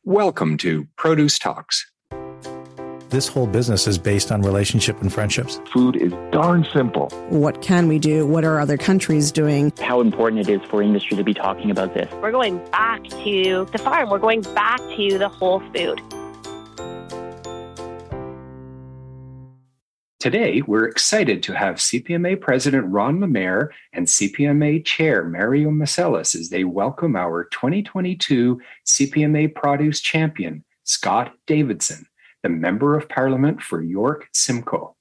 Welcome to Produce Talks. This whole business is based on relationship and friendships. Food is darn simple. What can we do? What are other countries doing? How important it is for industry to be talking about this. We're going back to the farm. We're going back to the whole food. Today, we're excited to have CPMA President Ron Lemaire and CPMA Chair Mario Masellis as they welcome our 2022 CPMA Produce Champion, Scot Davidson, the Member of Parliament for York-Simcoe.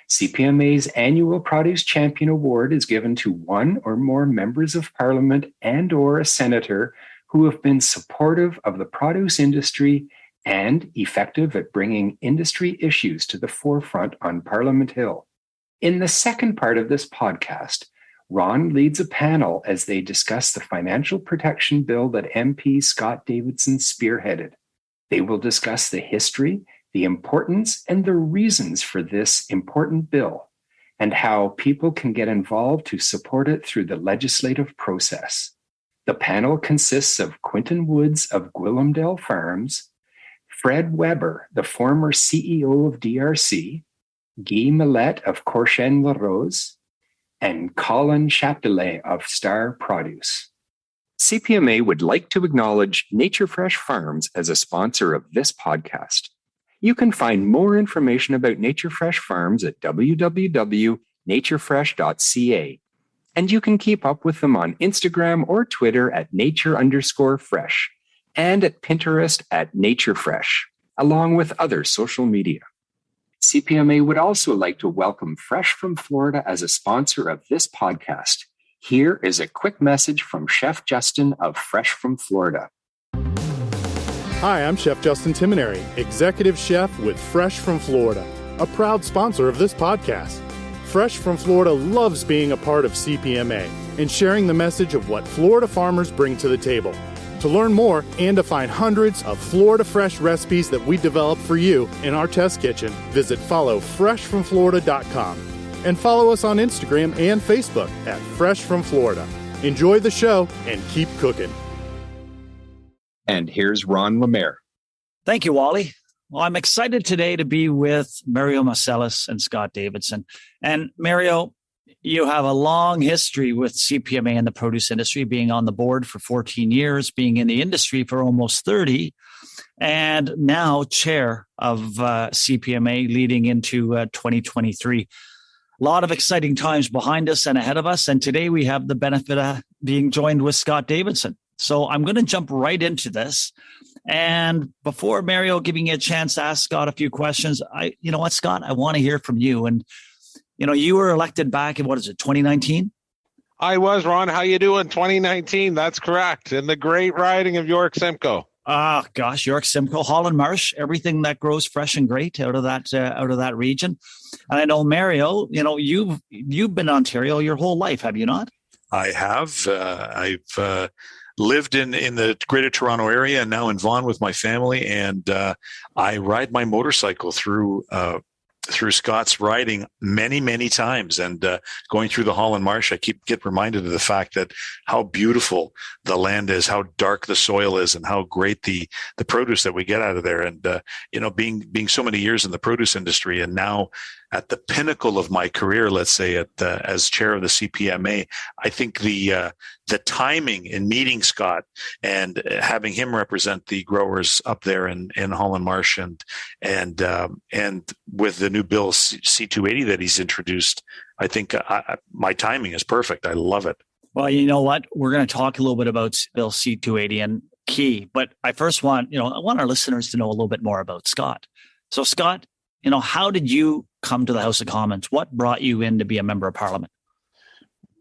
CPMA's annual Produce Champion Award is given to one or more members of Parliament and/or a senator who have been supportive of the produce industry and effective at bringing industry issues to the forefront on Parliament Hill. In the second part of this podcast, Ron leads a panel as they discuss the financial protection bill that MP Scot Davidson spearheaded. They will discuss the history, the importance, and the reasons for this important bill, and how people can get involved to support it through the legislative process. The panel consists of Quinton Woods of Gwillimdale Farms, Fred Weber, the former CEO of DRC, Milette of Courchesne Larose, and Colin Chapdelaine of Star Produce. CPMA would like to acknowledge Nature Fresh Farms as a sponsor of this podcast. You can find more information about Nature Fresh Farms at www.naturefresh.ca. And you can keep up with them on Instagram or Twitter at nature_fresh. And at Pinterest at NatureFresh, along with other social media. CPMA would also like to welcome Fresh from Florida as a sponsor of this podcast. Here is a quick message from Chef Justin of Fresh from Florida. Hi, I'm Chef Justin Timoneri, Executive Chef with Fresh from Florida, a proud sponsor of this podcast. Fresh from Florida loves being a part of CPMA and sharing the message of what Florida farmers bring to the table. To learn more and to find hundreds of Florida Fresh recipes that we develop for you in our test kitchen, visit followfreshfromflorida.com and follow us on Instagram and Facebook at Fresh from Florida. Enjoy the show and keep cooking. And here's Ron Lemaire. Thank you, Wally. Well, I'm excited today to be with Mario Masellis and Scot Davidson. And Mario, you have a long history with CPMA in the produce industry, being on the board for 14 years, being in the industry for almost 30, and now chair of CPMA leading into 2023. A lot of exciting times behind us and ahead of us. And today we have the benefit of being joined with Scot Davidson. So I'm going to jump right into this. And before Mario giving you a chance to ask Scot a few questions, you know what, Scot, I want to hear from you. And you know, you were elected back in, 2019? I was, Ron. How you doing? 2019. That's correct. In the great riding of York-Simcoe. Ah, gosh, York-Simcoe, Holland Marsh, everything that grows fresh and great out of that region. And I know, Mario, you know, you've been in Ontario your whole life, have you not? I have. I've lived in the Greater Toronto area and now in Vaughan with my family. And I ride my motorcycle through Scot's riding many, many times, and going through the Holland Marsh, I get reminded of the fact that how beautiful the land is, how dark the soil is, and how great the produce that we get out of there. And you know, being so many years in the produce industry, and now at the pinnacle of my career, let's say as chair of the CPMA, I think the timing in meeting Scot and having him represent the growers up there in Holland Marsh and with the new bill C280 that he's introduced, I think my timing is perfect. I love it. Well, you know what? We're going to talk a little bit about Bill C280 and key, but I first want our listeners to know a little bit more about Scot. So Scot, you know, how did you come to the House of Commons? What brought you in to be a member of Parliament?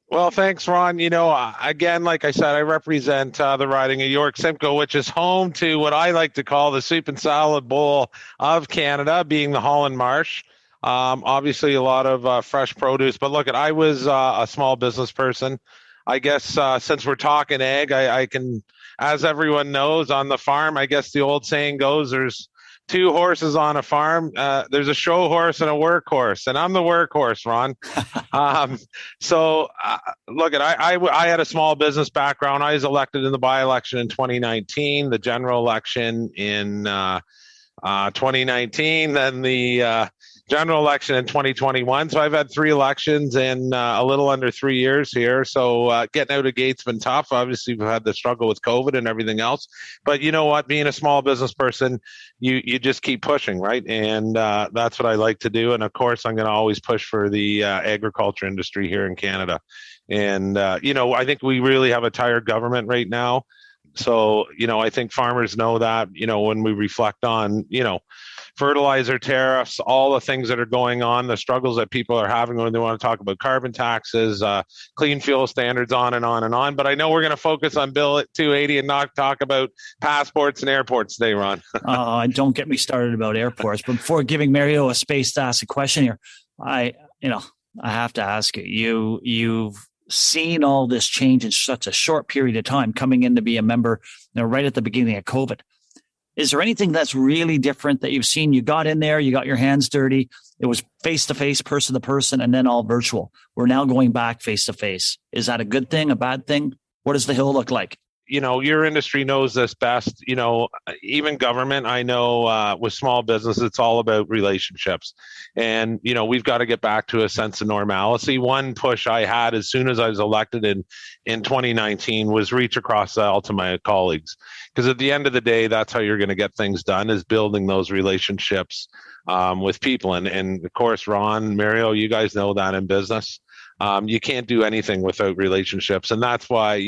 Well, thanks, Ron. You know, again, like I said, I represent the riding of York-Simcoe, which is home to what I like to call the soup and salad bowl of Canada, being the Holland Marsh. Obviously, a lot of fresh produce. But look, I was a small business person. I guess since we're talking egg, I can, as everyone knows, on the farm, I guess the old saying goes, there's two horses on a farm. There's a show horse and a workhorse, and I'm the workhorse, Ron. Look, I had a small business background. I was elected in the by-election in 2019, the general election in 2019, then the general election in 2021. So I've had 3 elections in a little under 3 years here. So getting out of gate's been tough. Obviously, we've had the struggle with COVID and everything else. But you know what? Being a small business person, you just keep pushing, right? And that's what I like to do. And of course, I'm going to always push for the agriculture industry here in Canada. And, I think we really have a tired government right now. So, I think farmers know that, when we reflect on, fertilizer tariffs, all the things that are going on, the struggles that people are having when they want to talk about carbon taxes, clean fuel standards, on and on and on. But I know we're going to focus on Bill 280 and not talk about passports and airports today, Ron. Don't get me started about airports. But before giving Mario a space to ask a question here, I have to ask you, you've seen all this change in such a short period of time, coming in to be a member, right at the beginning of COVID. Is there anything that's really different that you've seen? You got in there, you got your hands dirty. It was face-to-face, person to person, and then all virtual. We're now going back face-to-face. Is that a good thing, a bad thing? What does the Hill look like? Your industry knows this best. Even government, I know with small business, it's all about relationships. And, we've got to get back to a sense of normalcy. One push I had as soon as I was elected in 2019 was reach across the aisle to my colleagues. Because at the end of the day, that's how you're going to get things done, is building those relationships with people. And of course, Ron, Mario, you guys know that in business. You can't do anything without relationships. And that's why,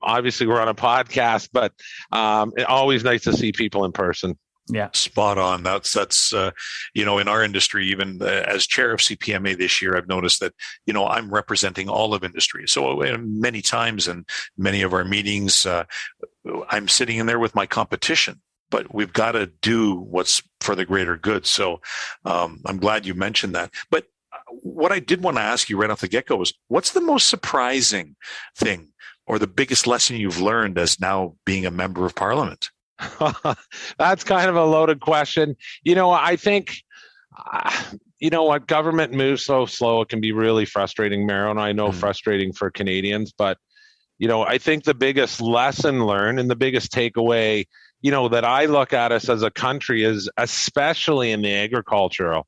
obviously we're on a podcast, but it's always nice to see people in person. Yeah, spot on. That's in our industry, even as chair of CPMA this year, I've noticed that, I'm representing all of industry. So many times in many of our meetings, I'm sitting in there with my competition, but we've got to do what's for the greater good. So I'm glad you mentioned that. But what I did want to ask you right off the get-go was, what's the most surprising thing or the biggest lesson you've learned as now being a member of Parliament? That's kind of a loaded question. I think, what government moves so slow, it can be really frustrating, Mario, and I know frustrating for Canadians. But, I think the biggest lesson learned and the biggest takeaway, that I look at us as a country is, especially in the agricultural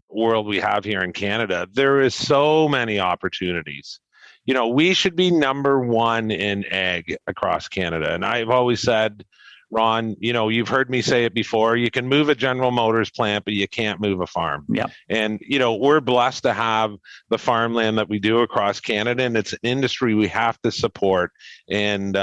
world we have here in Canada, there is so many opportunities. We should be number one in ag across Canada. And I've always said, Ron, you've heard me say it before, you can move a General Motors plant, but you can't move a farm. Yeah. And, we're blessed to have the farmland that we do across Canada, and it's an industry we have to support and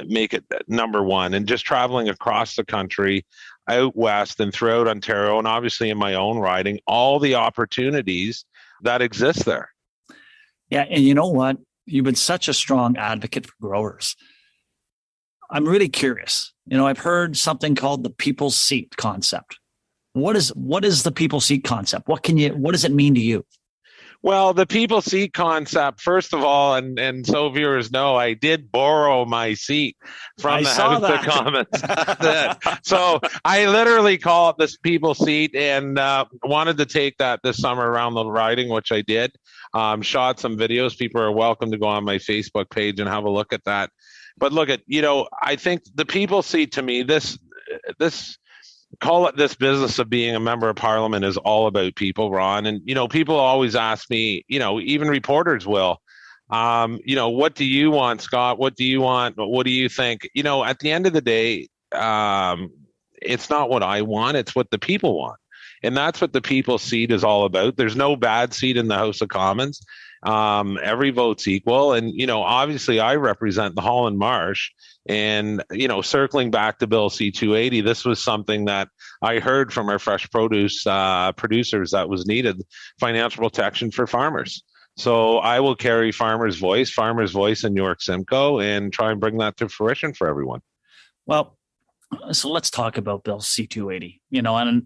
make it number one. And just traveling across the country, out west and throughout Ontario, and obviously in my own riding, all the opportunities that exist there. Yeah. And you know what? You've been such a strong advocate for growers. I'm really curious. I've heard something called the people's seat concept. What is the people's seat concept? What does it mean to you? Well, the people seat concept, first of all, and so viewers know, I did borrow my seat from the House of Commons. So I literally call it this people seat, and wanted to take that this summer around the riding, which I did. Shot some videos. People are welcome to go on my Facebook page and have a look at that. But look at, I think the people seat, to me, this call it this business of being a member of Parliament is all about people, Ron. And, people always ask me, even reporters will, what do you want, Scott? What do you want? What do you think? At the end of the day, it's not what I want. It's what the people want. And that's what the people seat is all about. There's no bad seat in the House of Commons. Every vote's equal. And, obviously I represent the Holland Marsh, and, circling back to Bill C-280, this was something that I heard from our fresh produce producers that was needed, financial protection for farmers. So I will carry farmers' voice in York-Simcoe, and try and bring that to fruition for everyone. Well, so let's talk about Bill C-280,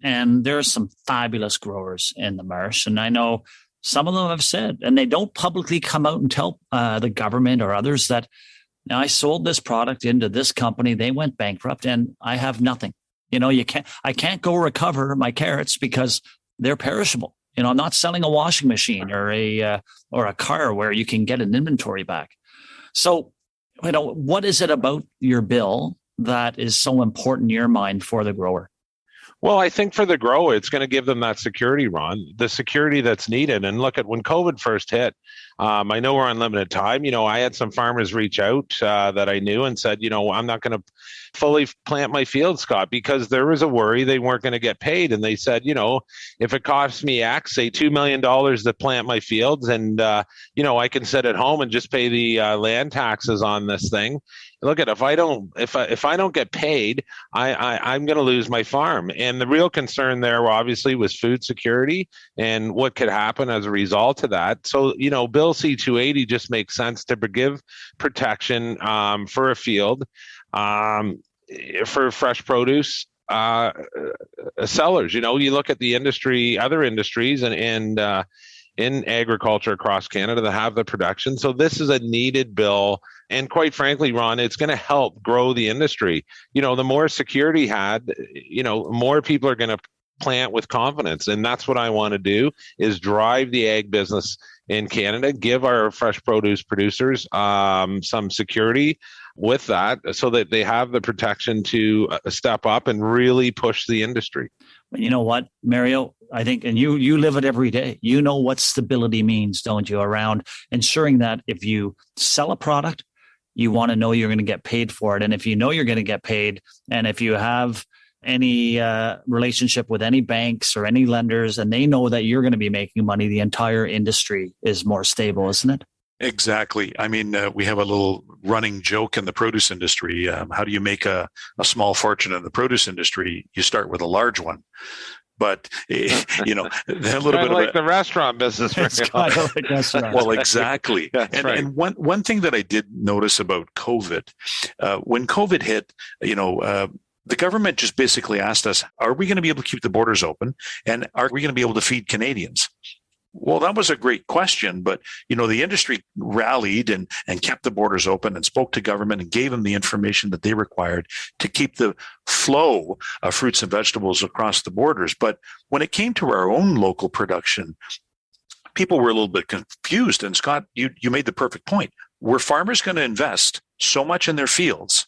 and there's some fabulous growers in the Marsh. And I know some of them have said, and they don't publicly come out and tell the government or others that, now I sold this product into this company, they went bankrupt, and I have nothing. I can't go recover my carrots because they're perishable. I'm not selling a washing machine or a car where you can get an inventory back. So, what is it about your bill that is so important in your mind for the grower? Well, I think for the grower, it's going to give them that security, Ron, the security that's needed. And look at when COVID first hit, I know we're on limited time. I had some farmers reach out that I knew and said, I'm not going to fully plant my field, Scott, because there was a worry they weren't going to get paid. And they said, if it costs me X, say $2 million to plant my fields and, I can sit at home and just pay the land taxes on this thing. Look at if I don't get paid, I'm going to lose my farm. And the real concern there obviously was food security and what could happen as a result of that. So, Bill C-280 just makes sense to give protection for a field for fresh produce sellers. You look at the industry, other industries and in agriculture across Canada that have the production. So this is a needed bill. And quite frankly, Ron, it's going to help grow the industry. The more security had, more people are going to plant with confidence. And that's what I want to do is drive the ag business in Canada, give our fresh produce producers some security with that so that they have the protection to step up and really push the industry. You know what, Mario? I think, and you live it every day. You know what stability means, don't you? Around ensuring that if you sell a product, you want to know you're going to get paid for it. And if you know you're going to get paid, and if you have any relationship with any banks or any lenders, and they know that you're going to be making money, the entire industry is more stable, isn't it? Exactly. I mean, we have a little running joke in the produce industry. How do you make a small fortune in the produce industry? You start with a large one. But, a little bit like the restaurant business. It's kind of like restaurants. Well, exactly. Right. And one thing that I did notice about COVID, when COVID hit, the government just basically asked us, are we going to be able to keep the borders open? And are we going to be able to feed Canadians? Well, that was a great question, but, the industry rallied and kept the borders open and spoke to government and gave them the information that they required to keep the flow of fruits and vegetables across the borders. But when it came to our own local production, people were a little bit confused. And Scott, you made the perfect point. Were farmers going to invest so much in their fields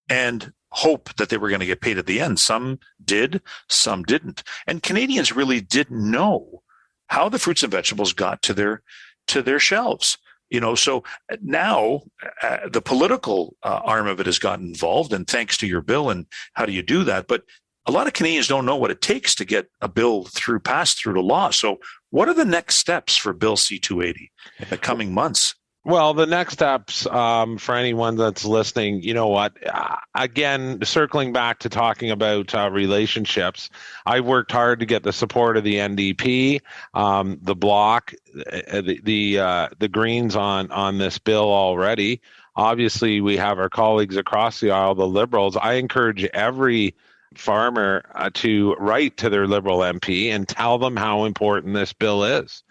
and hope that they were going to get paid at the end? Some did, some didn't. And Canadians really didn't know how the fruits and vegetables got to their shelves. So now the political arm of it has gotten involved, and thanks to your bill. And how do you do that? But a lot of Canadians don't know what it takes to get a bill passed through to law. So what are the next steps for Bill C-280 in the coming months? Well, the next steps for anyone that's listening, again, circling back to talking about relationships, I worked hard to get the support of the NDP, the Bloc, the Greens on this bill already. Obviously, we have our colleagues across the aisle, the Liberals. I encourage every farmer to write to their Liberal MP and tell them how important this bill is.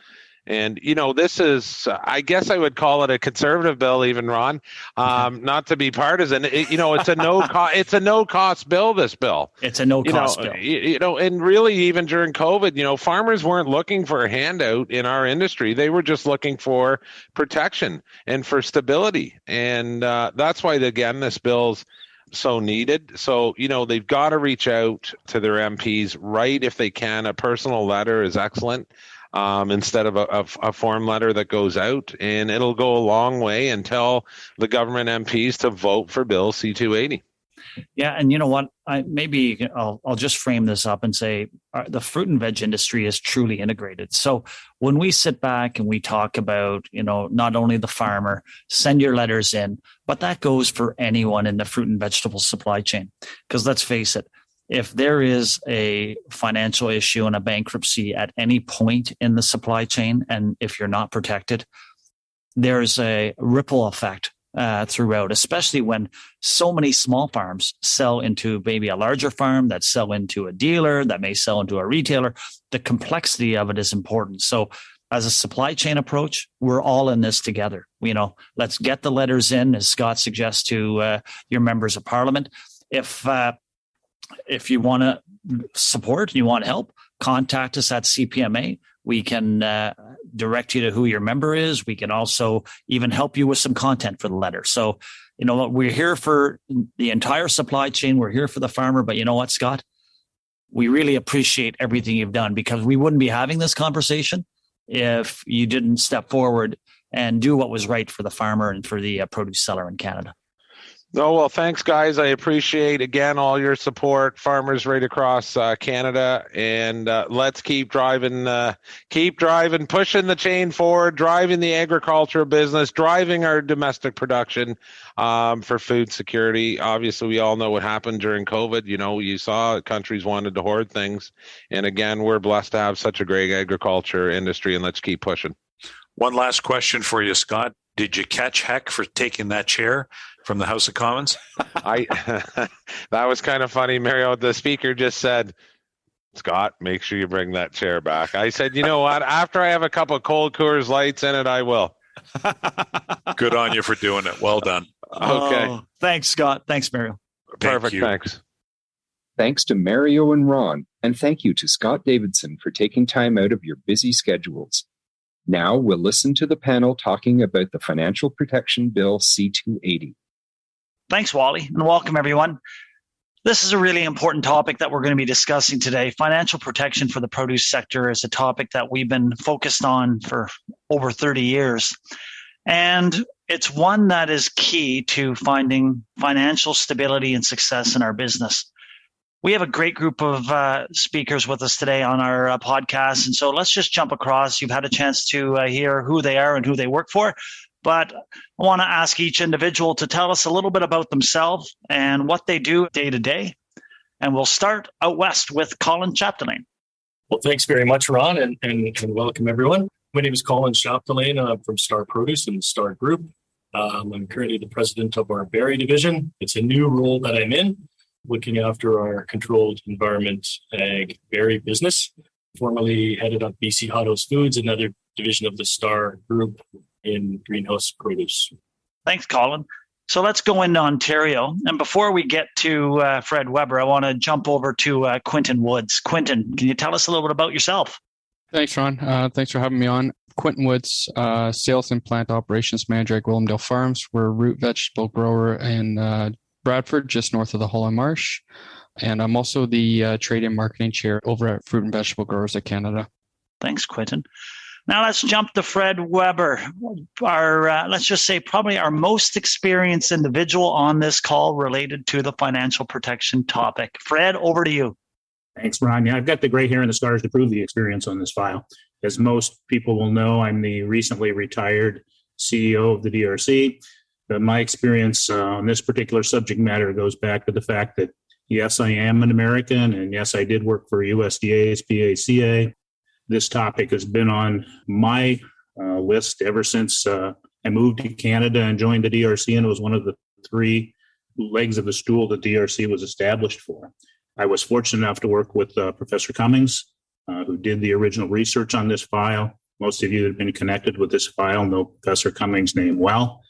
And, this is, I guess I would call it a conservative bill, even, Ron, not to be partisan. It's a no-cost bill, this bill. It's a no-cost bill. And really, even during COVID, farmers weren't looking for a handout in our industry. They were just looking for protection and for stability. And that's why, again, this bill's so needed. So, they've got to reach out to their MPs, write if they can. A personal letter is excellent. Instead of a form letter that goes out, and it'll go a long way and tell the government MPs to vote for Bill C-280. Yeah, and you know what? I'll just frame this up and say the fruit and veg industry is truly integrated. So when we sit back and we talk about, not only the farmer, send your letters in, but that goes for anyone in the fruit and vegetable supply chain. Because let's face it, if there is a financial issue and a bankruptcy at any point in the supply chain, and if you're not protected, there's a ripple effect throughout, especially when so many small farms sell into maybe a larger farm that sell into a dealer that may sell into a retailer. The complexity of it is important. So as a supply chain approach, we're all in this together. Let's get the letters in, as Scott suggests to your members of parliament. if you want to support, you want help, contact us at CPMA. We can direct you to who your member is. We can also even help you with some content for the letter. So, we're here for the entire supply chain. We're here for the farmer. But you know what, Scott? We really appreciate everything you've done, because we wouldn't be having this conversation if you didn't step forward and do what was right for the farmer and for the produce seller in Canada. Oh, well, thanks, guys. I appreciate, again, all your support, farmers right across Canada. And let's keep driving, pushing the chain forward, driving the agricultural business, driving our domestic production for food security. Obviously, we all know what happened during COVID. You saw countries wanted to hoard things. And again, we're blessed to have such a great agriculture industry, and let's keep pushing. One last question for you, Scott. Did you catch heck for taking that chair from the House of Commons? That was kind of funny, Mario. The speaker just said, Scott, make sure you bring that chair back. I said, you know what? After I have a couple of cold Coors Lights in it, I will. Good on you for doing it. Well done. Okay. Oh, thanks, Scott. Thanks, Mario. Perfect. Thanks. Thanks to Mario and Ron, and thank you to Scott Davidson for taking time out of your busy schedules. Now we'll listen to the panel talking about the Financial Protection Bill C-280. Thanks, Wally, and welcome, everyone. This is a really important topic that we're going to be discussing today. Financial protection for the produce sector is a topic that we've been focused on for over 30 years. And it's one that is key to finding financial stability and success in our business. We have a great group of speakers with us today on our podcast. And so let's just jump across. You've had a chance to hear who they are and who they work for. But I want to ask each individual to tell us a little bit about themselves and what they do day to day. And we'll start out west with Colin Chapdelaine. Well, thanks very much, Ron, and welcome, everyone. My name is Colin Chapdelaine. I'm from Star Produce and Star Group. I'm currently the president of our berry division. It's a new role that I'm in, looking after our controlled environment ag berry business, formerly headed up BC Hot House Foods, another division of the Star Group in greenhouse produce. Thanks, Colin. So let's go into Ontario. And before we get to Fred Weber, I want to jump over to Quinton Woods. Quinton, can you tell us a little bit about yourself? Thanks, Ron. Thanks for having me on. Quinton Woods, Sales and Plant Operations Manager at Gwillimdale Farms. We're a root vegetable grower in Bradford, just north of the Holland Marsh. And I'm also the Trade and Marketing Chair over at Fruit and Vegetable Growers of Canada. Thanks, Quinton. Now let's jump to Fred Weber, our let's just say probably our most experienced individual on this call related to the financial protection topic. Fred, over to you. Thanks, Ron. Yeah, I've got the gray hair and the scars to prove the experience on this file. As most people will know, I'm the recently retired CEO of the DRC. My experience on this particular subject matter goes back to the fact that, yes, I am an American, and yes, I did work for USDA, SPACA. This topic has been on my list ever since I moved to Canada and joined the DRC, and it was one of the three legs of the stool that DRC was established for. I was fortunate enough to work with Professor Cummings, who did the original research on this file. Most of you that have been connected with this file know Professor Cummings' name well.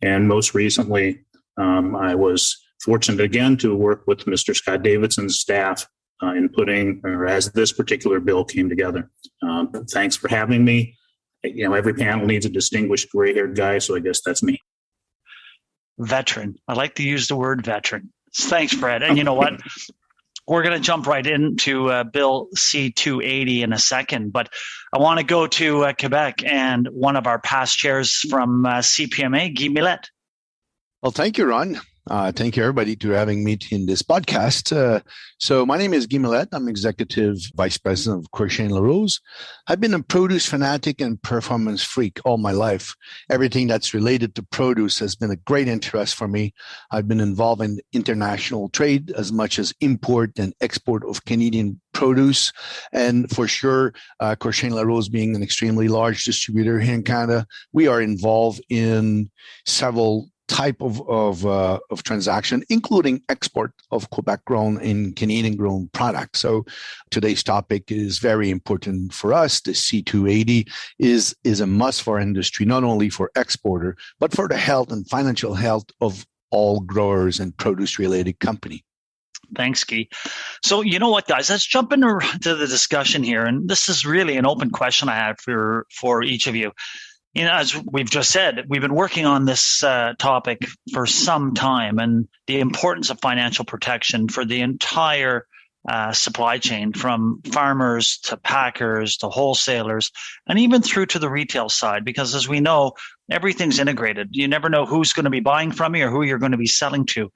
And most recently, I was fortunate again to work with Mr. Scott Davidson's staff in putting, or as this particular bill came together. Thanks for having me. Every panel needs a distinguished gray-haired guy, so I guess that's me. Veteran. I like to use the word veteran. Thanks, Fred. And you know what? We're going to jump right into Bill C-280 in a second, but I want to go to Quebec and one of our past chairs from CPMA, Guy Milette. Well, thank you, Ron. Thank you, everybody, to having me in this podcast. So my name is Guy Milette. I'm Executive Vice President of Courchesne Larose. I've been a produce fanatic and performance freak all my life. Everything that's related to produce has been a great interest for me. I've been involved in international trade as much as import and export of Canadian produce. And for sure, Courchesne Larose being an extremely large distributor here in Canada, we are involved in several type of transaction, including export of Quebec-grown and Canadian-grown products. So today's topic is very important for us. The C-280 is a must for our industry, not only for exporter, but for the health and financial health of all growers and produce-related company. Thanks, Guy. So you know what, guys? Let's jump into the discussion here, and this is really an open question I have for each of you. You know, as we've just said, we've been working on this topic for some time, and the importance of financial protection for the entire supply chain, from farmers to packers to wholesalers, and even through to the retail side, because as we know, everything's integrated. You never know who's going to be buying from you or who you're going to be selling to.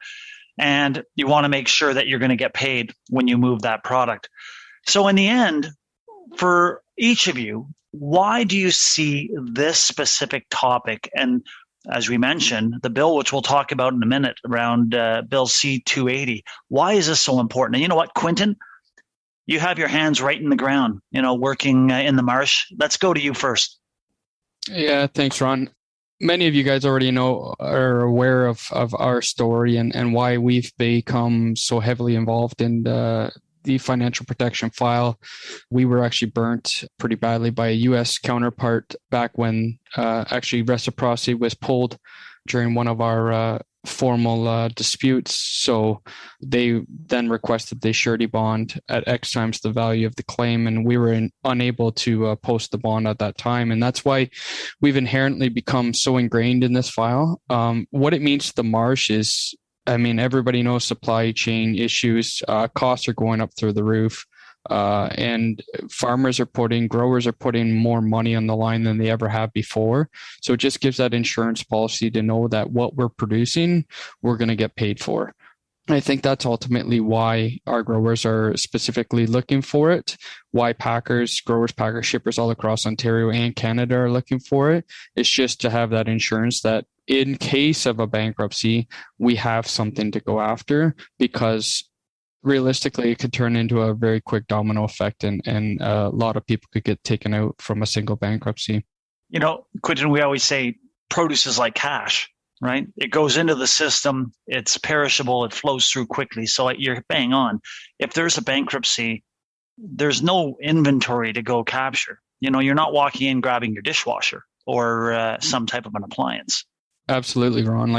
And you want to make sure that you're going to get paid when you move that product. So in the end, for each of you, why do you see this specific topic? And as we mentioned, the bill, which we'll talk about in a minute, around Bill C-280, why is this so important? And you know what, Quinton, you have your hands right in the ground, working in the marsh. Let's go to you first. Yeah, thanks, Ron. Many of you guys already are aware of our story and why we've become so heavily involved in the financial protection file. We were actually burnt pretty badly by a U.S. counterpart back when actually reciprocity was pulled during one of our formal disputes. So they then requested the surety bond at X times the value of the claim, and we were unable to post the bond at that time. And that's why we've inherently become so ingrained in this file. What it means to the marsh is, everybody knows supply chain issues, costs are going up through the roof, and growers are putting more money on the line than they ever have before. So it just gives that insurance policy to know that what we're producing, we're going to get paid for. And I think that's ultimately why our growers are specifically looking for it, why growers, packers, shippers all across Ontario and Canada are looking for it. It's just to have that insurance that in case of a bankruptcy, we have something to go after, because realistically, it could turn into a very quick domino effect, and a lot of people could get taken out from a single bankruptcy. Quinton, we always say produce is like cash, right? It goes into the system, it's perishable, it flows through quickly. So you're bang on. If there's a bankruptcy, there's no inventory to go capture. You're not walking in grabbing your dishwasher or some type of an appliance. Absolutely, Ron.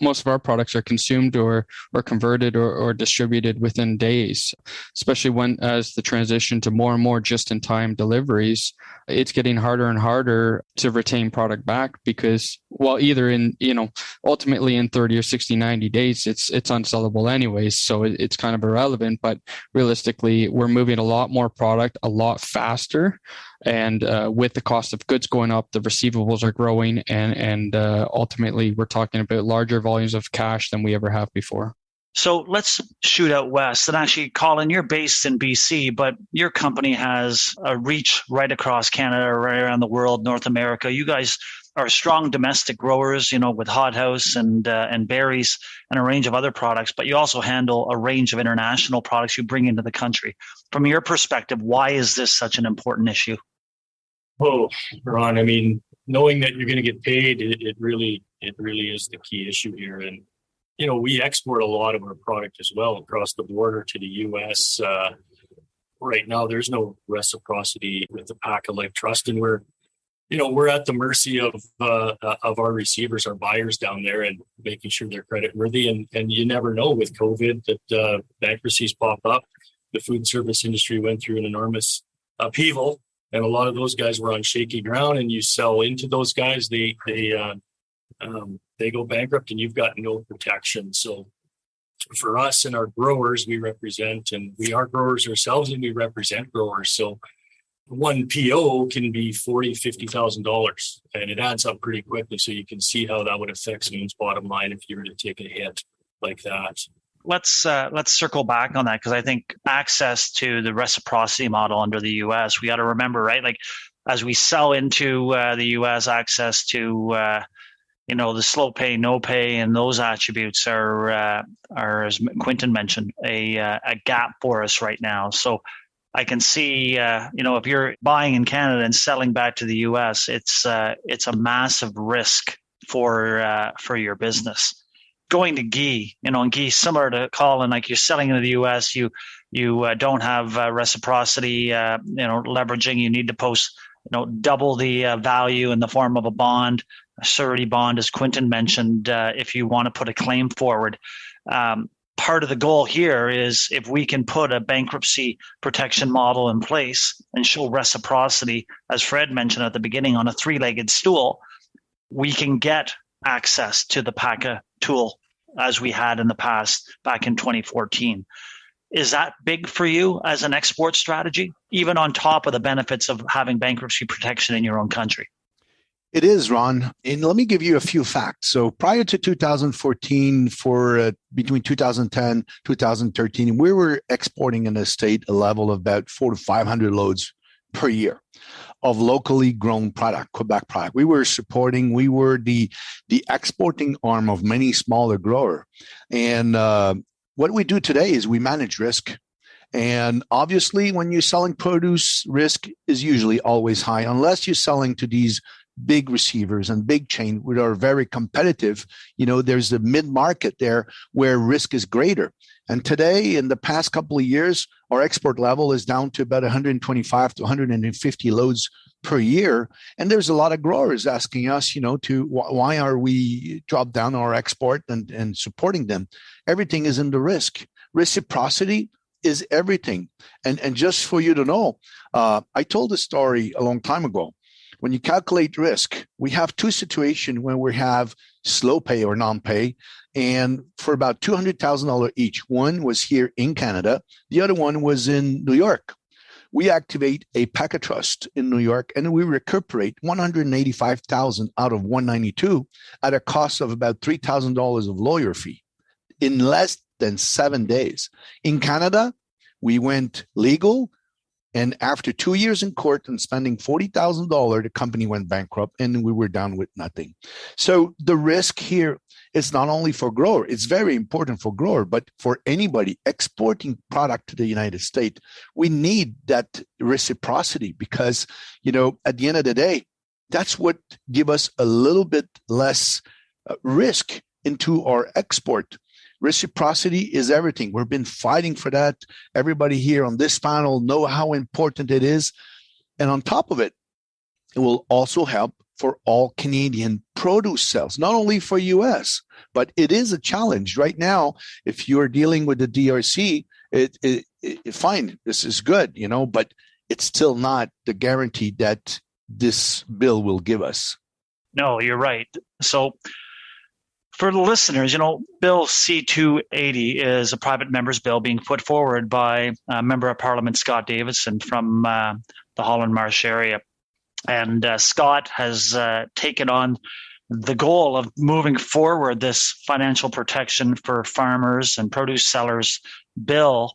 Most of our products are consumed or converted or distributed within days, especially as the transition to more and more just-in-time deliveries, it's getting harder and harder to retain product back because, ultimately in 30 or 60, 90 days, it's unsellable anyways. So it's kind of irrelevant, but realistically, we're moving a lot more product a lot faster. And with the cost of goods going up, the receivables are growing, and ultimately we're talking about larger volumes of cash than we ever have before. So let's shoot out west. And actually, Colin, you're based in BC, but your company has a reach right across Canada, right around the world, North America. You guys are strong domestic growers, with hothouse and berries and a range of other products, but you also handle a range of international products you bring into the country. From your perspective, why is this such an important issue? Oh, Ron, knowing that you're going to get paid, it really is the key issue here. And, we export a lot of our product as well across the border to the U.S. Right now, there's no reciprocity with the Pack-a-Life Trust, and we're at the mercy of our receivers, our buyers down there, and making sure they're credit worthy. And you never know with COVID that bankruptcies pop up. The food service industry went through an enormous upheaval, and a lot of those guys were on shaky ground. And you sell into those guys, they go bankrupt, and you've got no protection. So for us and our growers, we represent, and we are growers ourselves, and we represent growers. So one PO can be $40,000-$50,000, and it adds up pretty quickly. So you can see how that would affect someone's bottom line if you were to take a hit like that. Let's circle back on that, because I think access to the reciprocity model under the U.S., we got to remember, right? As we sell into the U.S., access to the slow pay, no pay, and those attributes are as Quinton mentioned, a gap for us right now. So I can see, if you're buying in Canada and selling back to the U.S., it's a massive risk for your business. Going to Guy, and Guy, similar to Colin, like you're selling into the U.S., you don't have reciprocity, leveraging. You need to post, double the value in the form of a bond, a surety bond, as Quinton mentioned, if you want to put a claim forward. part of the goal here is if we can put a bankruptcy protection model in place and show reciprocity, as Fred mentioned at the beginning, on a three-legged stool, we can get access to the PACA tool as we had in the past back in 2014. Is that big for you as an export strategy, even on top of the benefits of having bankruptcy protection in your own country? It is, Ron. And let me give you a few facts. So prior to 2014, between 2010, 2013, we were exporting in the state a level of about 400 to 500 loads per year of locally grown product, Quebec product. We were the exporting arm of many smaller growers. And what we do today is we manage risk. And obviously, when you're selling produce, risk is usually always high, unless you're selling to these big receivers and big chain, which are very competitive. There's the mid-market there where risk is greater. And today, in the past couple of years, our export level is down to about 125 to 150 loads per year. And there's a lot of growers asking us, why are we drop down our export and supporting them? Everything is in the risk. Reciprocity is everything. And just for you to know, I told a story a long time ago. When you calculate risk, we have two situations when we have slow pay or non-pay, and for about $200,000 each. One was here in Canada. The other one was in New York. We activate a PACA trust in New York, and we recuperate $185,000 out of $192 at a cost of about $3,000 of lawyer fee in less than 7 days. In Canada, we went legal. And after 2 years in court and spending $40,000, the company went bankrupt and we were down with nothing. So the risk here is not only for grower, it's very important for grower, but for anybody exporting product to the United States, we need that reciprocity because, at the end of the day, that's what gives us a little bit less risk into our export. Reciprocity is everything. We've been fighting for that. Everybody here on this panel know how important it is. And on top of it, it will also help for all Canadian produce sales, not only for U.S., but it is a challenge right now. If you're dealing with the DRC, fine, this is good, but it's still not the guarantee that this bill will give us. No, you're right. So for the listeners, Bill C-280 is a private member's bill being put forward by Member of Parliament Scot Davidson from the Holland Marsh area. And Scott has taken on the goal of moving forward this financial protection for farmers and produce sellers bill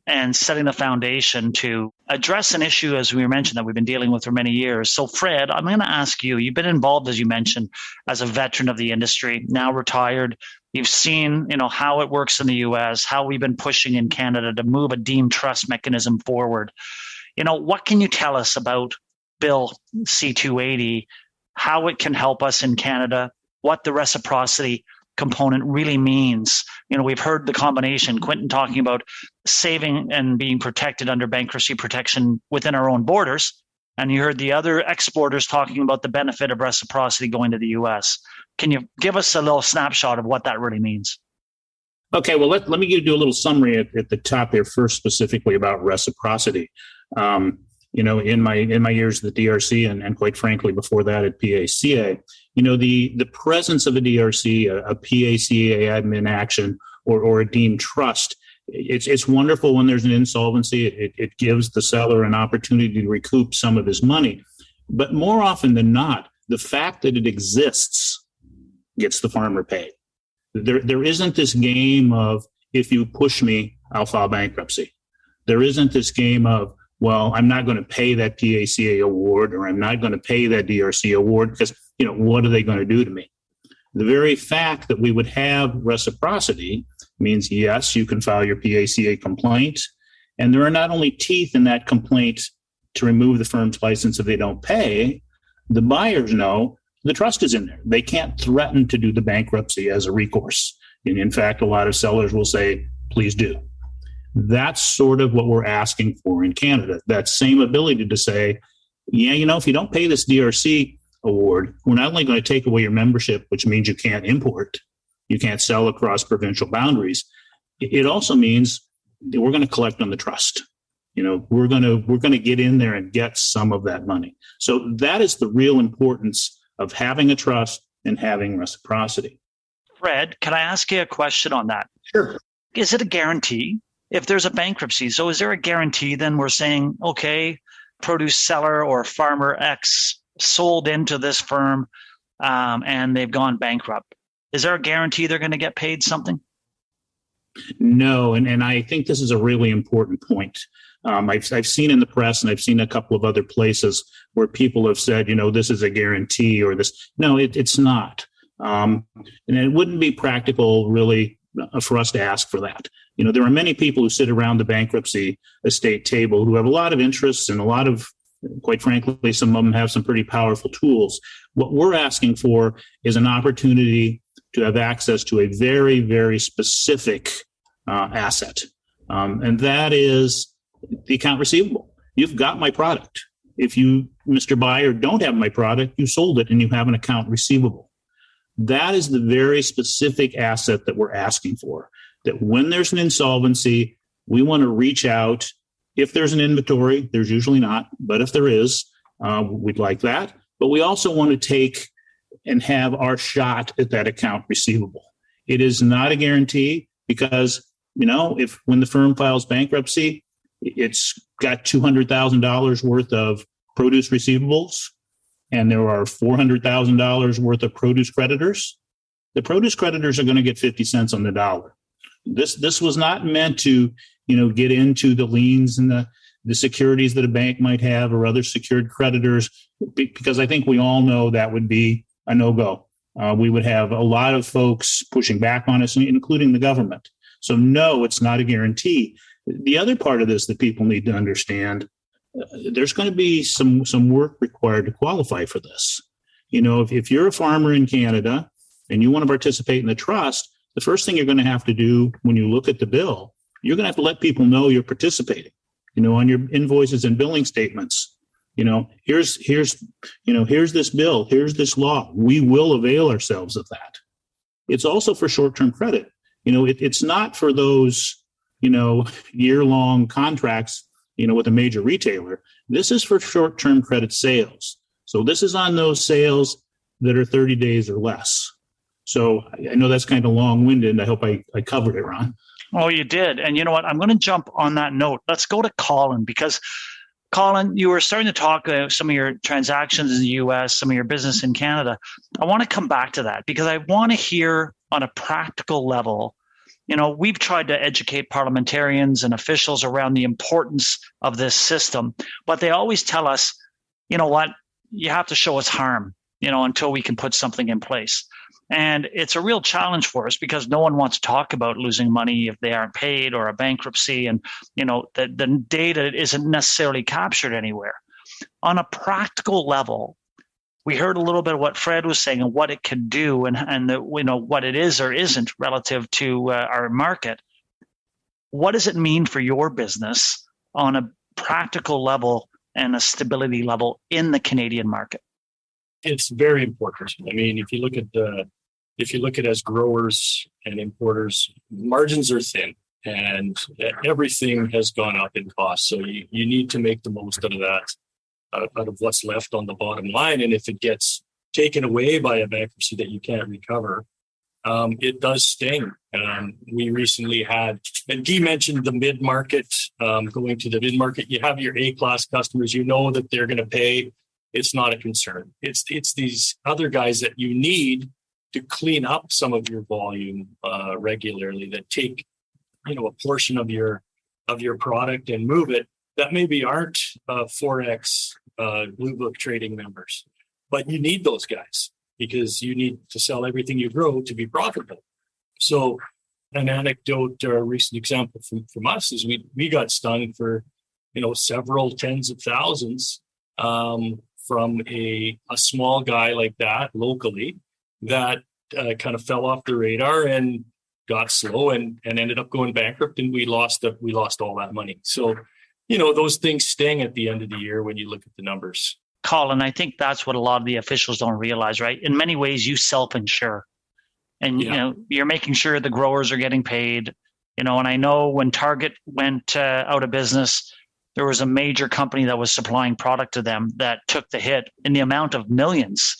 and setting the foundation to address an issue, as we mentioned, that we've been dealing with for many years. So, Fred, I'm going to ask you, you've been involved, as you mentioned, as a veteran of the industry, now retired. You've seen, how it works in the U.S., how we've been pushing in Canada to move a deemed trust mechanism forward. What can you tell us about Bill C-280, how it can help us in Canada, what the reciprocity component really means? We've heard the combination, Quinton talking about saving and being protected under bankruptcy protection within our own borders. And you heard the other exporters talking about the benefit of reciprocity going to the U.S. Can you give us a little snapshot of what that really means? Okay, well, let me do a little summary at the top there first, specifically about reciprocity. In my years at the DRC and quite frankly before that at PACA, the presence of a DRC, a PACA admin action, or a deemed trust, it's wonderful when there's an insolvency. It gives the seller an opportunity to recoup some of his money. But more often than not, the fact that it exists gets the farmer paid. There isn't this game of, if you push me, I'll file bankruptcy. There isn't this game of, well, I'm not going to pay that PACA award, or I'm not going to pay that DRC award because, what are they going to do to me? The very fact that we would have reciprocity means, yes, you can file your PACA complaint, and there are not only teeth in that complaint to remove the firm's license if they don't pay. The buyers know the trust is in there. They can't threaten to do the bankruptcy as a recourse. And in fact, a lot of sellers will say, please do. That's sort of what we're asking for in Canada. That same ability to say, if you don't pay this DRC award, we're not only going to take away your membership, which means you can't import, you can't sell across provincial boundaries, It also means that we're going to collect on the trust. We're going to get in there and get some of that money. So that is the real importance of having a trust and having reciprocity. Fred, can I ask you a question on that? Sure. Is it a guarantee if there's a bankruptcy? So is there a guarantee then we're saying, okay, produce seller or farmer X sold into this firm and they've gone bankrupt? Is there a guarantee they're going to get paid something? No, and I think this is a really important point. I've seen in the press, and I've seen a couple of other places where people have said, this is a guarantee or this. No, it's not. And it wouldn't be practical, really, for us to ask for that. There are many people who sit around the bankruptcy estate table who have a lot of interests and a lot of, quite frankly, some of them have some pretty powerful tools. What we're asking for is an opportunity to have access to a very, very specific asset. And that is the account receivable. You've got my product. If you, Mr. Buyer, don't have my product, you sold it and you have an account receivable. That is the very specific asset that we're asking for. That when there's an insolvency, we want to reach out. If there's an inventory, there's usually not, but if there is, we'd like that. But we also want to take and have our shot at that account receivable. It is not a guarantee because, if when the firm files bankruptcy, it's got $200,000 worth of produce receivables and there are $400,000 worth of produce creditors, the produce creditors are going to get 50 cents on the dollar. This was not meant to, get into the liens and the securities that a bank might have or other secured creditors, because I think we all know that would be a no-go. We would have a lot of folks pushing back on us, including the government. So no, it's not a guarantee. The other part of this that people need to understand, there's going to be some work required to qualify for this. If you're a farmer in Canada and you want to participate in the trust, the first thing you're going to have to do when you look at the bill, you're going to have to let people know you're participating, on your invoices and billing statements. Here's this bill, here's this law. We will avail ourselves of that. It's also for short-term credit. It's not for those, year-long contracts, with a major retailer. This is for short-term credit sales. So this is on those sales that are 30 days or less. So I know that's kind of long-winded. I hope I covered it, Ron. Oh, you did. And you know what? I'm going to jump on that note. Let's go to Colin, because Colin, you were starting to talk some of your transactions in the U.S., some of your business in Canada. I want to come back to that because I want to hear on a practical level. We've tried to educate parliamentarians and officials around the importance of this system, but they always tell us, you know what, you have to show us harm, until we can put something in place. And it's a real challenge for us because no one wants to talk about losing money if they aren't paid or a bankruptcy. And, the data isn't necessarily captured anywhere. On a practical level, we heard a little bit of what Fred was saying and what it can do and what it is or isn't relative to our market. What does it mean for your business on a practical level and a stability level in the Canadian market? It's very important. I mean, if you look at as growers and importers, margins are thin and everything has gone up in cost. So you need to make the most out of that. Out of what's left on the bottom line. And if it gets taken away by a bankruptcy that you can't recover, it does sting. We recently had, and Guy mentioned the mid-market, going to the mid-market. You have your A-class customers, that they're going to pay. It's not a concern. It's these other guys that you need to clean up some of your volume regularly that take, a portion of your product and move it. That maybe aren't Forex Blue Book trading members, but you need those guys because you need to sell everything you grow to be profitable. So an anecdote or a recent example from us is we got stung for, several tens of thousands from a small guy like that locally that kind of fell off the radar and got slow and ended up going bankrupt, and we lost all that money. So those things sting at the end of the year when you look at the numbers. Colin, I think that's what a lot of the officials don't realize, right? In many ways, you self-insure. And, you're making sure the growers are getting paid. And I know when Target went out of business, there was a major company that was supplying product to them that took the hit in the amount of millions.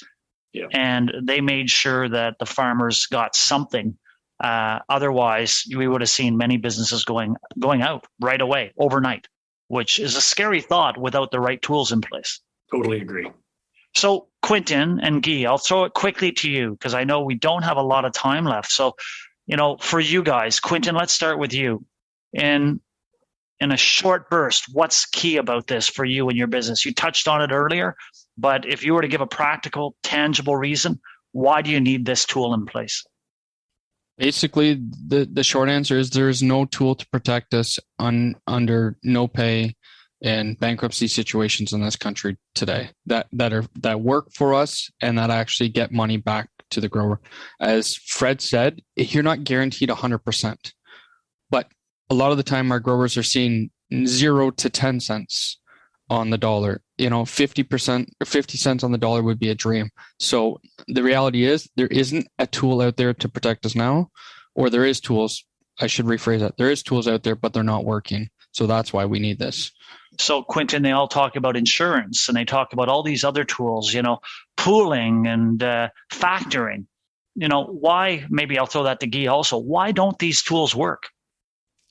Yeah. And they made sure that the farmers got something. Otherwise, we would have seen many businesses going out right away, overnight, which is a scary thought without the right tools in place. Totally agree. So Quinton and Guy, I'll throw it quickly to you because I know we don't have a lot of time left. So, for you guys, Quinton, let's start with you. In a short burst, what's key about this for you and your business? You touched on it earlier, but if you were to give a practical, tangible reason, why do you need this tool in place? Basically, the short answer is there is no tool to protect us under no pay and bankruptcy situations in this country today that work for us and that actually get money back to the grower. As Fred said, you're not guaranteed 100%, but a lot of the time our growers are seeing 0 to 10 cents on the dollar. 50% or 50 cents on the dollar would be a dream. So the reality is there isn't a tool out there to protect us now, or there is tools. I should rephrase that. There is tools out there, but they're not working. So that's why we need this. So Quinton, they all talk about insurance and they talk about all these other tools, pooling and factoring. Why, maybe I'll throw that to Guy also, why don't these tools work?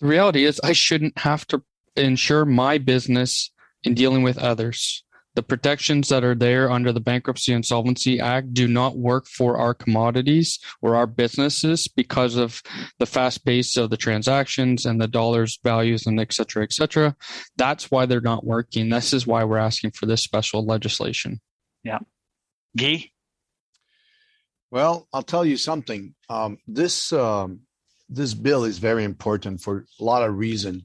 The reality is I shouldn't have to insure my business in dealing with others. The protections that are there under the Bankruptcy and Insolvency Act do not work for our commodities or our businesses because of the fast pace of the transactions and the dollars values and et cetera, et cetera. That's why they're not working. This is why we're asking for this special legislation. Yeah. Guy? Well, I'll tell you something. This bill is very important for a lot of reasons.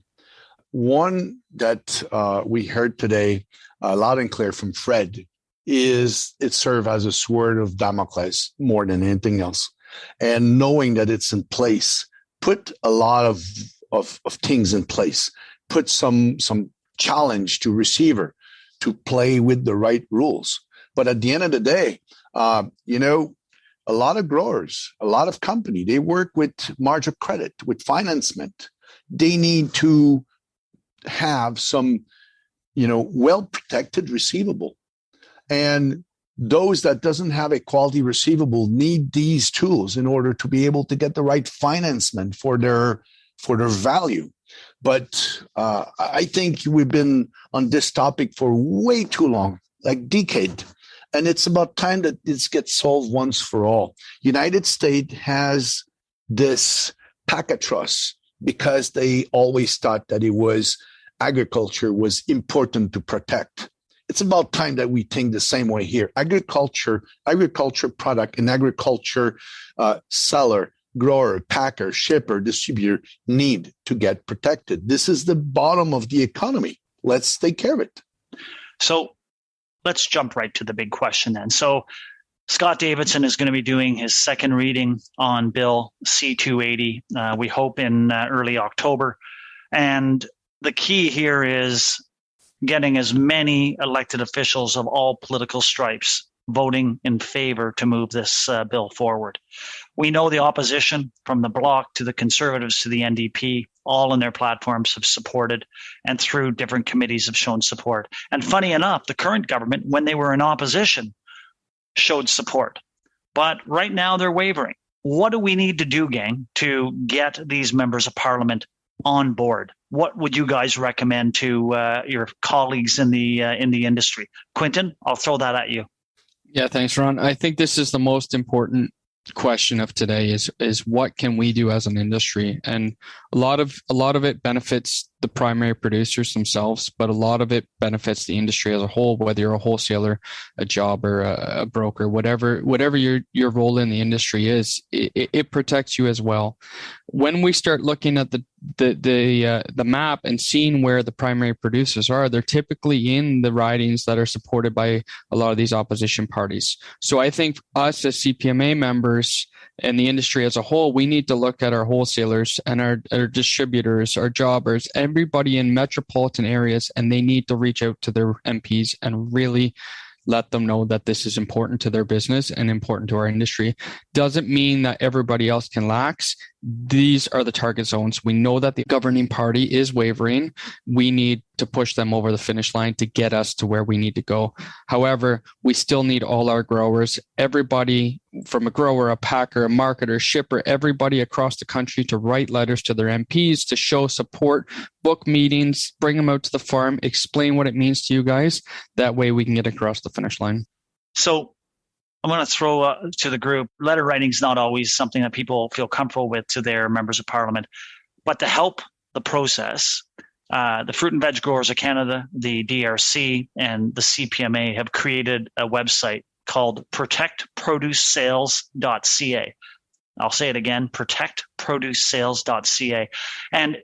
One that we heard today loud and clear from Fred is it serves as a sword of Damocles more than anything else. And knowing that it's in place, put a lot of things in place, put some challenge to receiver to play with the right rules. But at the end of the day, a lot of growers, a lot of company, they work with margin of credit, with financement. They need to have some, well-protected receivable. And those that doesn't have a quality receivable need these tools in order to be able to get the right financement for their value. But I think we've been on this topic for way too long, like decade. And it's about time that this gets solved once for all. United States has this pack of trust because they always thought that agriculture was important to protect. It's about time that we think the same way here. Agriculture product and agriculture seller, grower, packer, shipper, distributor need to get protected. This is the bottom of the economy. Let's take care of it. So let's jump right to the big question then. So Scot Davidson is going to be doing his second reading on Bill C-280, we hope in early October. And the key here is getting as many elected officials of all political stripes voting in favor to move this bill forward. We know the opposition, from the Bloc to the Conservatives to the NDP, all in their platforms have supported and through different committees have shown support. And funny enough, the current government, when they were in opposition, showed support. But right now they're wavering. What do we need to do, gang, to get these members of parliament on board? What would you guys recommend to your colleagues in the industry? Quinton, I'll throw that at you. Yeah, thanks, Ron. I think this is the most important question of today is what can we do as an industry? And a lot of it benefits the primary producers themselves, but a lot of it benefits the industry as a whole, whether you're a wholesaler, a jobber, a broker, whatever your role in the industry is, it protects you as well. When we start looking at the map and seeing where the primary producers are, they're typically in the ridings that are supported by a lot of these opposition parties. So I think us as CPMA members and the industry as a whole, we need to look at our wholesalers and our distributors, our jobbers, everybody in metropolitan areas, and they need to reach out to their MPs and really let them know that this is important to their business and important to our industry. Doesn't mean that everybody else can lax. these are the target zones. We know that the governing party is wavering. We need to push them over the finish line to get us to where we need to go. However, we still need all our growers, everybody from a grower, a packer, a marketer, shipper, everybody across the country to write letters to their MPs to show support, book meetings, bring them out to the farm, explain what it means to you guys. That way we can get across the finish line. So I'm going to throw to the group, letter writing is not always something that people feel comfortable with to their members of parliament, but to help the process, the Fruit and Veg Growers of Canada, the DRC, and the CPMA have created a website called protectproducesales.ca. I'll say it again, protectproducesales.ca. And,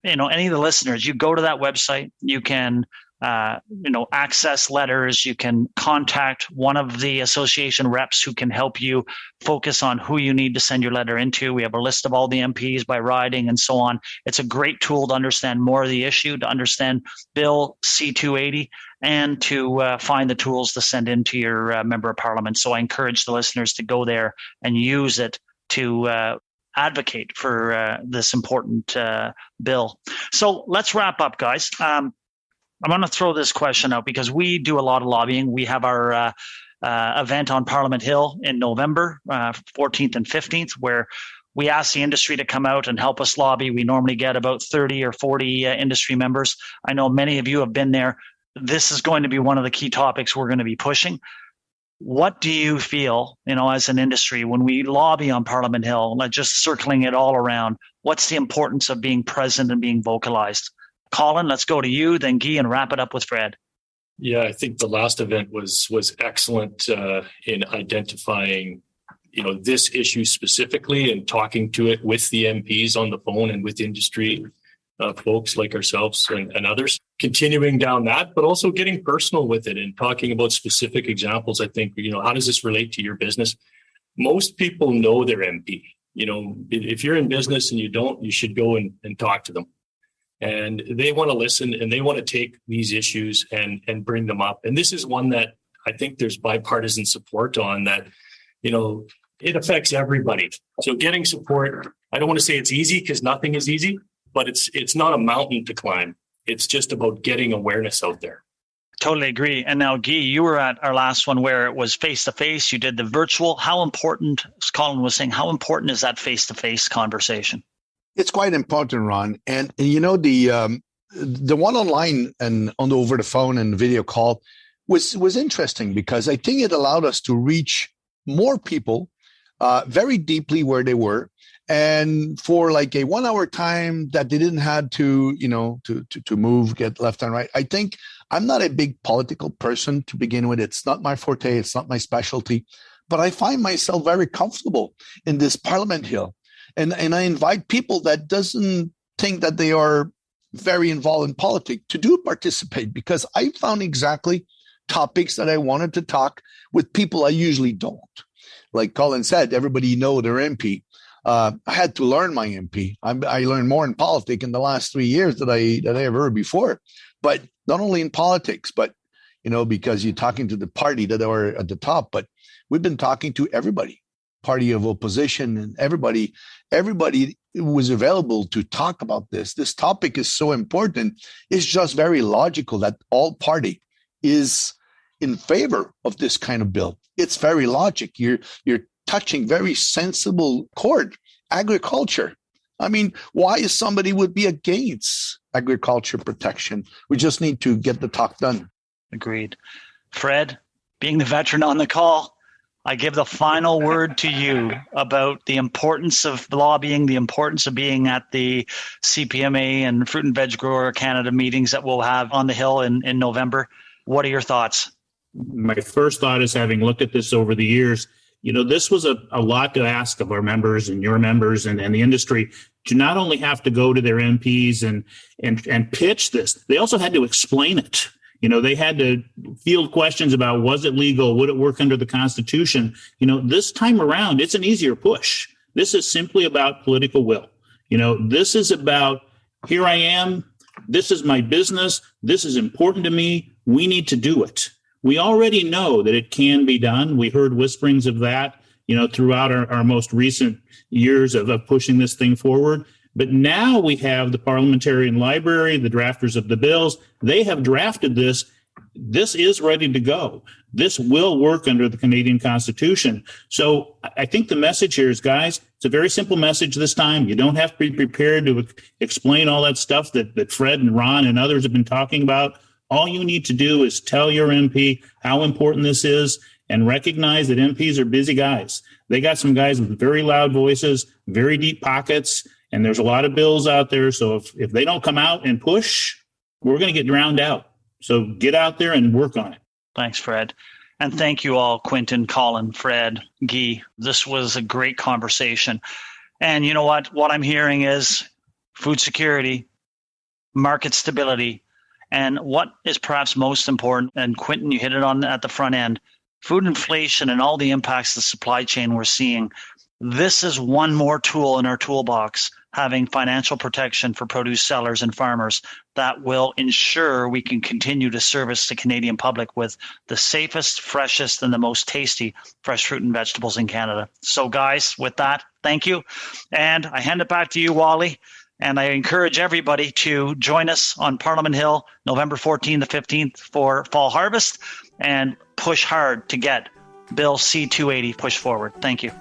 any of the listeners, you go to that website, you can access letters. You can contact one of the association reps who can help you focus on who you need to send your letter into. We have a list of all the MPs by riding and so on. It's a great tool to understand more of the issue, to understand Bill C-280, and to find the tools to send into your member of parliament. So I encourage the listeners to go there and use it to advocate for this important bill. So let's wrap up, guys. I'm going to throw this question out because we do a lot of lobbying. We have our event on Parliament Hill in November, 14th and 15th, where we ask the industry to come out and help us lobby. We normally get about 30 or 40 industry members. I know many of you have been there. This is going to be one of the key topics we're going to be pushing. What do you feel, as an industry, when we lobby on Parliament Hill, like just circling it all around, what's the importance of being present and being vocalized? Colin, let's go to you, then Guy, and wrap it up with Fred. Yeah, I think the last event was excellent in identifying, this issue specifically and talking to it with the MPs on the phone and with industry folks like ourselves and others. Continuing down that, but also getting personal with it and talking about specific examples. I think, how does this relate to your business? Most people know their MP. If you're in business and you don't, you should go and talk to them. And they want to listen and they want to take these issues and bring them up. And this is one that I think there's bipartisan support on that, it affects everybody. So getting support, I don't want to say it's easy because nothing is easy, but it's not a mountain to climb. It's just about getting awareness out there. Totally agree. And now, Guy, you were at our last one where it was face-to-face. You did the virtual. How important, as Colin was saying, how important is that face-to-face conversation? It's quite important, Ron. And the one online and over the phone and video call was interesting because I think it allowed us to reach more people very deeply where they were. And for like a 1 hour time that they didn't have to move, get left and right. I think I'm not a big political person to begin with. It's not my forte. It's not my specialty. But I find myself very comfortable in this Parliament Hill. And I invite people that doesn't think that they are very involved in politics to do participate because I found exactly topics that I wanted to talk with people I usually don't. Like Colin said, everybody know their MP. I had to learn my MP. I learned more in politics in the last 3 years than I ever heard before. But not only in politics, but because you're talking to the party that are at the top, but we've been talking to everybody. Party of opposition and everybody was available to talk about this. This topic is so important. It's just very logical that all party is in favor of this kind of bill. It's very logic. You're touching very sensible chord. Agriculture. I mean, why is somebody would be against agriculture protection? We just need to get the talk done. Agreed. Fred, being the veteran on the call, I give the final word to you about the importance of lobbying, the importance of being at the CPMA and Fruit and Veg Grower Canada meetings that we'll have on the Hill in November. What are your thoughts? My first thought is, having looked at this over the years, this was a lot to ask of our members and your members and the industry to not only have to go to their MPs and pitch this, they also had to explain it. They had to field questions about, was it legal? Would it work under the Constitution? This time around, it's an easier push. This is simply about political will. This is about, here I am. This is my business. This is important to me. We need to do it. We already know that it can be done. We heard whisperings of that. throughout our most recent years of pushing this thing forward. But now we have the Parliamentarian Library, the drafters of the bills. They have drafted this. This is ready to go. This will work under the Canadian Constitution. So I think the message here is, guys, it's a very simple message this time. You don't have to be prepared to explain all that stuff that Fred and Ron and others have been talking about. All you need to do is tell your MP how important this is and recognize that MPs are busy guys. They got some guys with very loud voices, very deep pockets, and there's a lot of bills out there. So if they don't come out and push, we're going to get drowned out. So get out there and work on it. Thanks, Fred. And thank you all, Quinton, Colin, Fred, Guy. This was a great conversation. And you know what? What I'm hearing is food security, market stability, and what is perhaps most important, and Quinton, you hit it on at the front end, food inflation and all the impacts of the supply chain we're seeing. This is one more tool in our toolbox, having financial protection for produce sellers and farmers that will ensure we can continue to service the Canadian public with the safest, freshest, and the most tasty fresh fruit and vegetables in Canada. So guys, with that, thank you. And I hand it back to you, Wally. And I encourage everybody to join us on Parliament Hill, November 14th to 15th for Fall Harvest, and push hard to get Bill C-280 pushed forward. Thank you.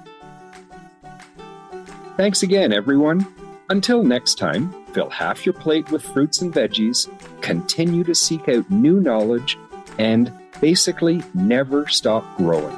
Thanks again, everyone. Until next time, fill half your plate with fruits and veggies, continue to seek out new knowledge, and basically never stop growing.